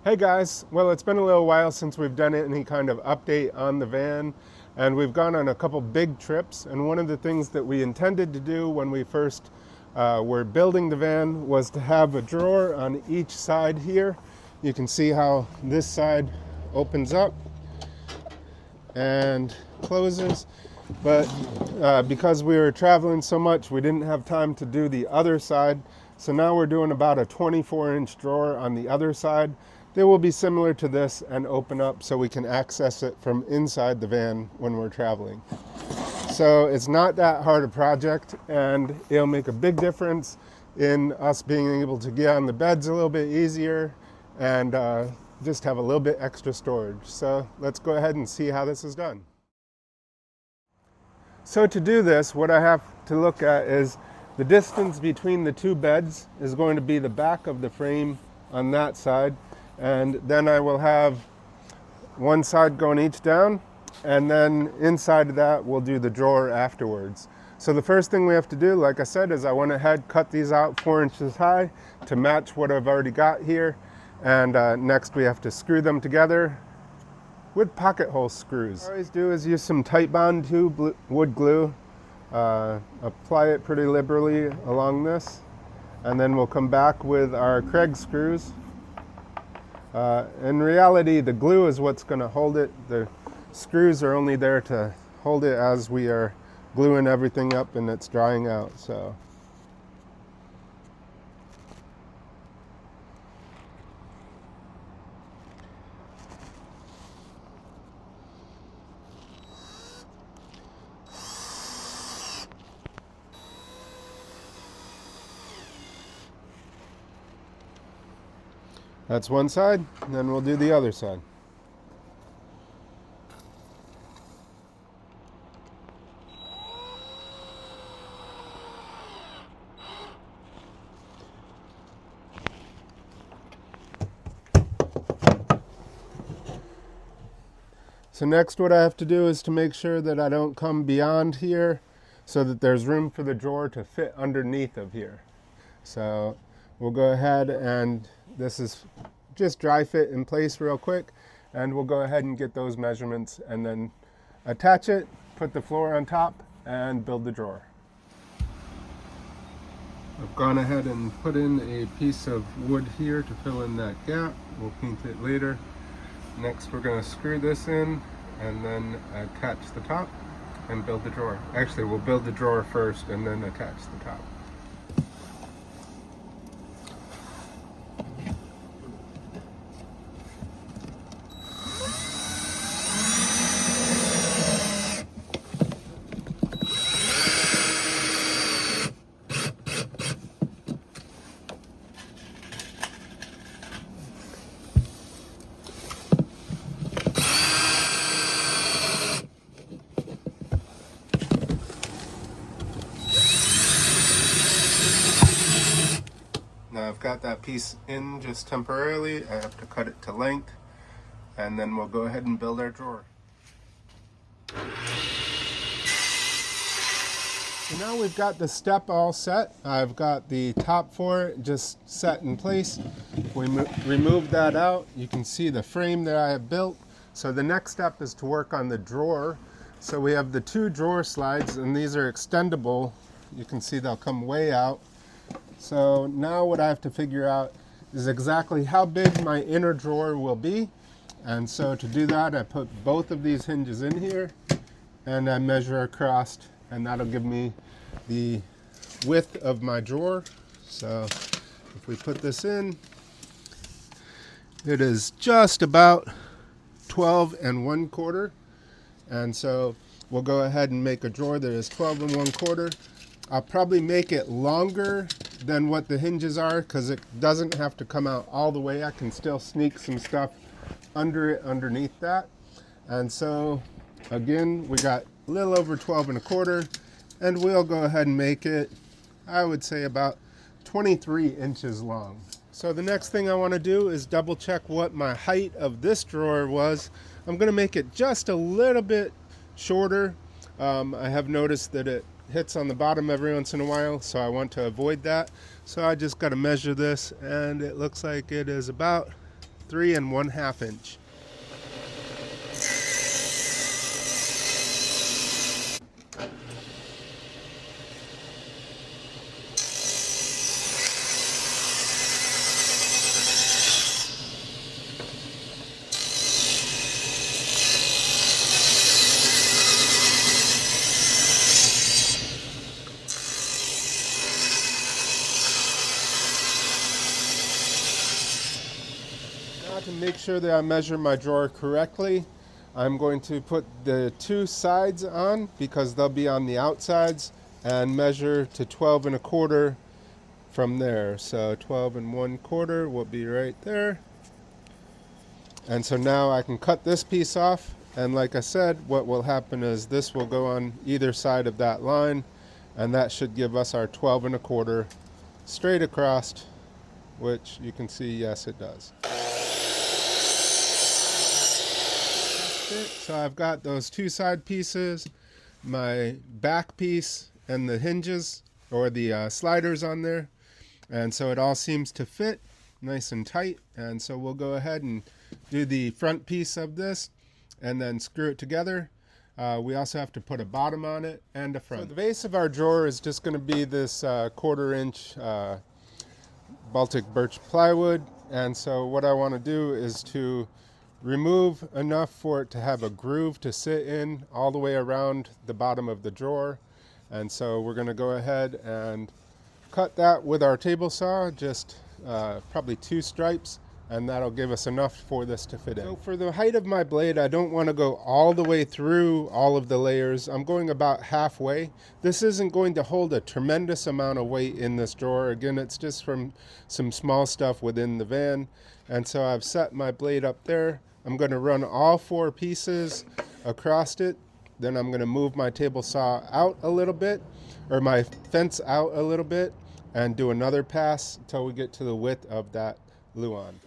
Hey guys, well it's been a little while since we've done any kind of update on the van, and we've gone on a couple big trips, and one of the things that we intended to do when we first were building the van was to have a drawer on each side here. You can see how this side opens up and closes, but because we were traveling so much we didn't have time to do the other side, so now we're doing about a 24-inch drawer on the other side. They will be similar to this and open up so we can access it from inside the van when we're traveling. So it's not that hard a project, and it'll make a big difference in us being able to get on the beds a little bit easier and just have a little bit extra storage. So let's go ahead and see how this is done. So to do this, what I have to look at is the distance between the two beds is going to be the back of the frame on that side, and then I will have one side going each down, and then inside of that we'll do the drawer afterwards. So the first thing we have to do, like I said, is I went ahead, cut these out 4 inches high to match what I've already got here, and next we have to screw them together with pocket hole screws. What I always do is use some Titebond tube wood glue, apply it pretty liberally along this, and then we'll come back with our Kreg screws. In reality, the glue is what's going to hold it. The screws are only there to hold it as we are gluing everything up and it's drying out. So that's one side, and then we'll do the other side. So next what I have to do is to make sure that I don't come beyond here so that there's room for the drawer to fit underneath of here. So we'll go ahead, and this is just dry fit in place real quick, and we'll go ahead and get those measurements and then attach it, put the floor on top, and build the drawer. I've gone ahead and put in a piece of wood here to fill in that gap. We'll paint it later. Next we're going to screw this in and then attach the top and build the drawer. Actually, we'll build the drawer first and then attach the top. Now I've got that piece in just temporarily. I have to cut it to length, and then we'll go ahead and build our drawer. So now we've got the step all set. I've got the top for it just set in place. We removed that out. You can see the frame that I have built. So the next step is to work on the drawer. So we have the two drawer slides, and these are extendable. You can see they'll come way out. So now what I have to figure out is exactly how big my inner drawer will be. And so to do that, I put both of these hinges in here and I measure across, and that'll give me the width of my drawer. So if we put this in, it is just about 12 1/4. And so we'll go ahead and make a drawer that is 12 1/4. I'll probably make it longer than what the hinges are because it doesn't have to come out all the way. I can still sneak some stuff under it underneath that. And so again, we got a little over 12 1/4, and we'll go ahead and make it, I would say, about 23 inches long. So the next thing I want to do is double check what my height of this drawer was. I'm going to make it just a little bit shorter. I have noticed that it hits on the bottom every once in a while, so I want to avoid that. So I just got to measure this, and it looks like it is about 3 1/2 inch. To make sure that I measure my drawer correctly, I'm going to put the 2 sides on because they'll be on the outsides, and measure to 12 1/4 from there. So 12 1/4 will be right there. And so now I can cut this piece off, and like I said, what will happen is this will go on either side of that line, and that should give us our 12 1/4 straight across, which you can see, yes, it does. So I've got those 2 side pieces, my back piece, and the hinges or the sliders on there, and so it all seems to fit nice and tight. And so we'll go ahead and do the front piece of this and then screw it together. We also have to put a bottom on it and a front. So the base of our drawer is just going to be this 1/4 inch Baltic birch plywood, and so what I want to do is to remove enough for it to have a groove to sit in all the way around the bottom of the drawer. And so we're going to go ahead and cut that with our table saw, just probably 2 stripes, and that'll give us enough for this to fit in. So for the height of my blade, I don't want to go all the way through all of the layers. I'm going about halfway. This isn't going to hold a tremendous amount of weight in this drawer. Again, it's just from some small stuff within the van. And so I've set my blade up there. I'm going to run all 4 pieces across it. Then I'm going to move my table saw out a little bit, or my fence out a little bit, and do another pass until we get to the width of that luan.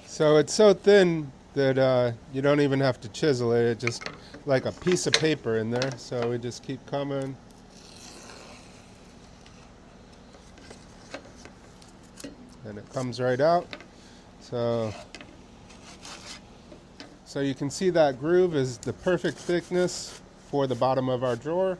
So it's so thin that you don't even have to chisel it. It's just like a piece of paper in there. So we just keep coming. And it comes right out. So you can see that groove is the perfect thickness for the bottom of our drawer.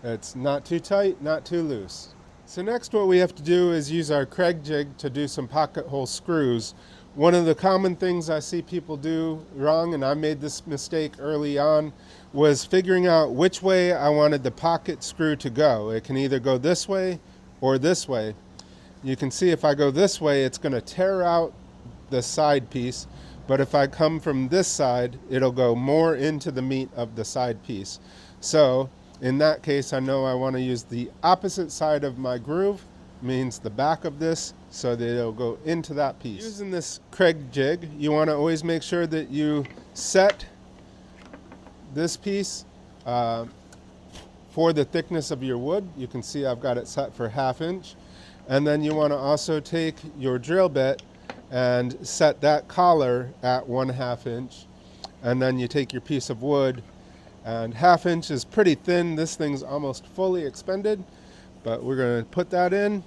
It's not too tight, not too loose. So next what we have to do is use our Kreg jig to do some pocket hole screws. One of the common things I see people do wrong, and I made this mistake early on, was figuring out which way I wanted the pocket screw to go. It can either go this way or this way. You can see if I go this way, it's going to tear out the side piece, but if I come from this side, it'll go more into the meat of the side piece. So in that case, I know I want to use the opposite side of my groove, means the back of this, so that it'll go into that piece. Using this Kreg jig, you want to always make sure that you set this piece for the thickness of your wood. You can see I've got it set for 1/2 inch. And then you want to also take your drill bit and set that collar at 1/2 inch. And then you take your piece of wood, and 1/2 inch is pretty thin. This thing's almost fully expended, but we're going to put that in.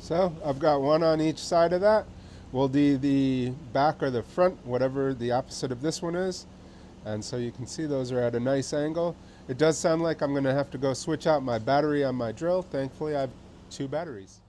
So I've got one on each side of that. We'll do the back or the front, whatever the opposite of this one is. And so you can see those are at a nice angle. It does sound like I'm going to have to go switch out my battery on my drill. Thankfully I have 2 batteries.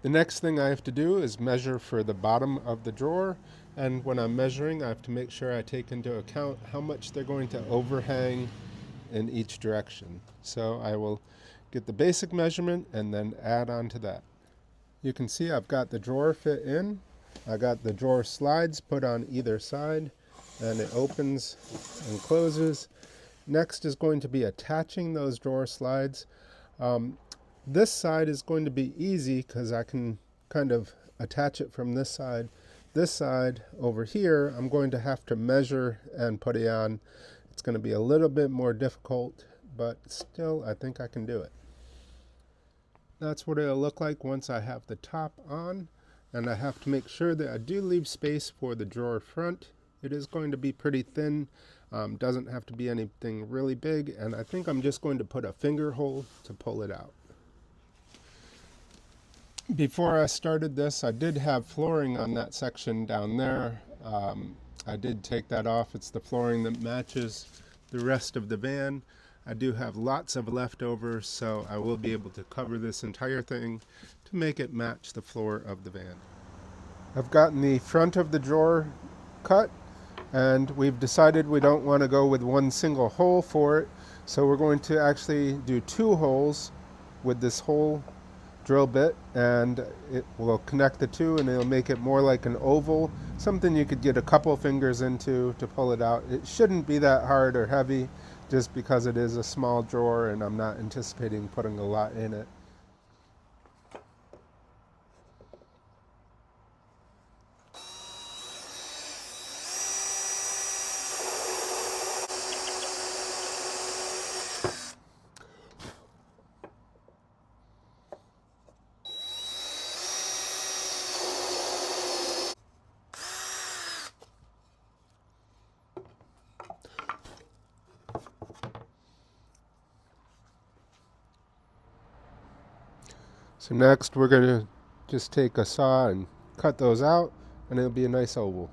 The next thing I have to do is measure for the bottom of the drawer, and when I'm measuring I have to make sure I take into account how much they're going to overhang in each direction. So I will get the basic measurement and then add on to that. You can see I've got the drawer fit in. I got the drawer slides put on either side, and it opens and closes. Next is going to be attaching those drawer slides. This side is going to be easy because I can kind of attach it from this side. This side over here, I'm going to have to measure and put it on. It's going to be a little bit more difficult, but still I think I can do it. That's what it'll look like once I have the top on, and I have to make sure that I do leave space for the drawer front. It is going to be pretty thin, doesn't have to be anything really big, and I think I'm just going to put a finger hole to pull it out. Before I started this, I did have flooring on that section down there. I did take that off. It's the flooring that matches the rest of the van. I do have lots of leftovers, so I will be able to cover this entire thing to make it match the floor of the van. I've gotten the front of the drawer cut, and we've decided we don't want to go with one single hole for it, so we're going to actually do 2 holes with this hole drill bit, and it will connect the two and it'll make it more like an oval, something you could get a couple fingers into to pull it out. It shouldn't be that hard or heavy, just because it is a small drawer and I'm not anticipating putting a lot in it. So next we're going to just take a saw and cut those out, and it'll be a nice oval.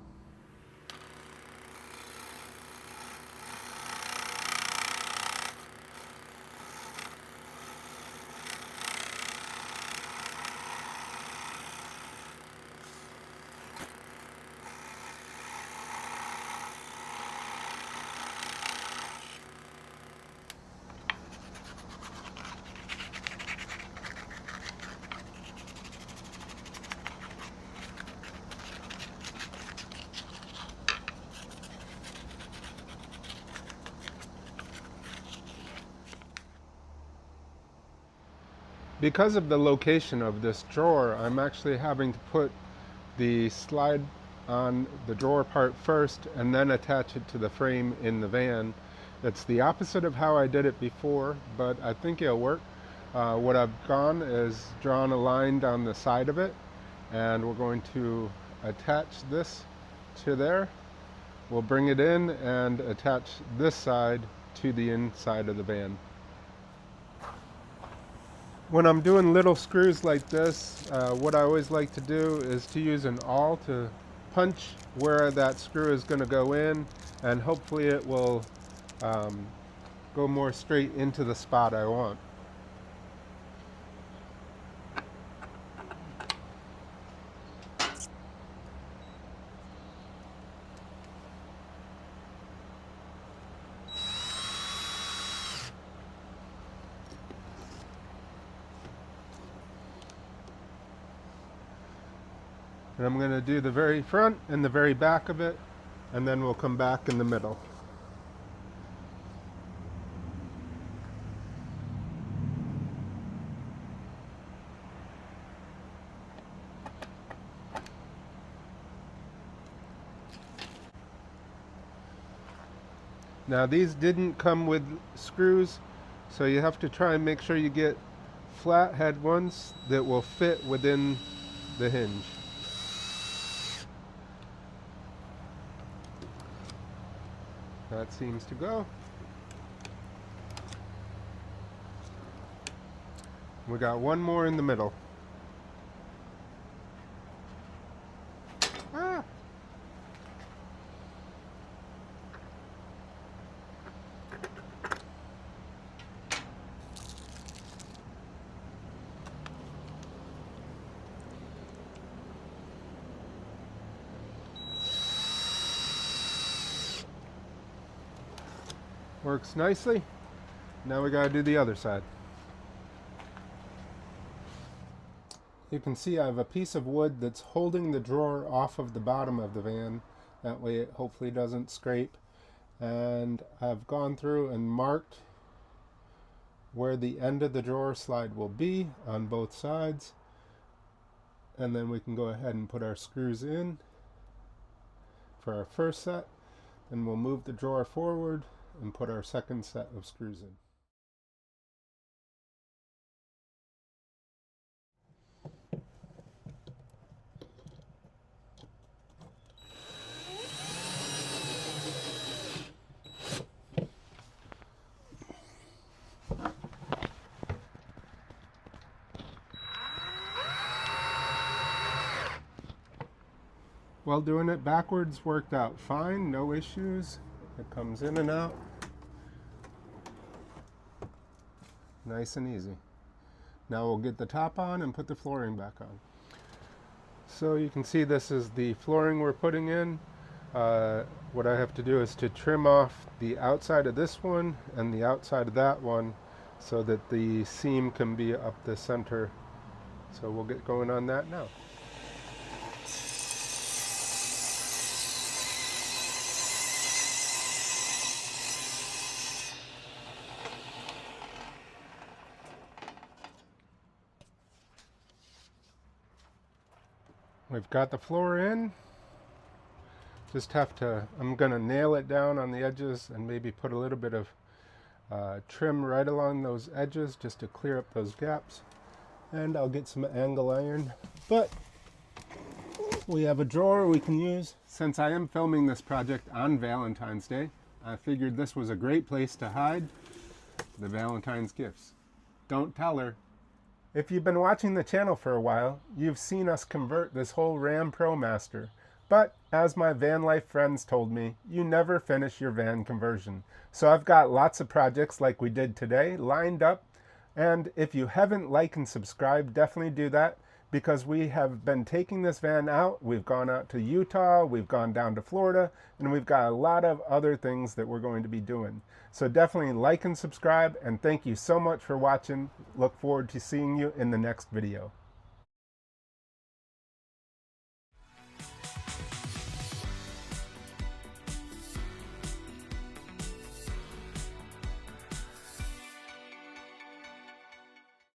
Because of the location of this drawer, I'm actually having to put the slide on the drawer part first and then attach it to the frame in the van. It's the opposite of how I did it before, but I think it'll work. What I've done is drawn a line down the side of it, and we're going to attach this to there. We'll bring it in and attach this side to the inside of the van. When I'm doing little screws like this, what I always like to do is to use an awl to punch where that screw is going to go in, and hopefully it will go more straight into the spot I want. And I'm going to do the very front and the very back of it, and then we'll come back in the middle. Now these didn't come with screws, so you have to try and make sure you get flathead ones that will fit within the hinge. That seems to go. We got one more in the middle. Ah. Works nicely. Now we gotta do the other side. You can see I have a piece of wood that's holding the drawer off of the bottom of the van. That way it hopefully doesn't scrape. And I've gone through and marked where the end of the drawer slide will be on both sides. And then we can go ahead and put our screws in for our first set. Then we'll move the drawer forward and put our second set of screws in. Well, doing it backwards worked out fine, no issues. It comes in and out. Nice and easy. Now we'll get the top on and put the flooring back on. So you can see this is the flooring we're putting in. What I have to do is to trim off the outside of this one and the outside of that one so that the seam can be up the center. So we'll get going on that now. We've got the floor in. Just have to, I'm going to nail it down on the edges and maybe put a little bit of trim right along those edges just to clear up those gaps. And I'll get some angle iron. But we have a drawer we can use. Since I am filming this project on Valentine's Day, I figured this was a great place to hide the Valentine's gifts. Don't tell her. If you've been watching the channel for a while, you've seen us convert this whole Ram Promaster. But as my van life friends told me, you never finish your van conversion. So I've got lots of projects like we did today lined up. And if you haven't liked and subscribed, definitely do that, because we have been taking this van out. We've gone out to Utah, we've gone down to Florida, and we've got a lot of other things that we're going to be doing. So definitely like and subscribe, and thank you so much for watching. Look forward to seeing you in the next video.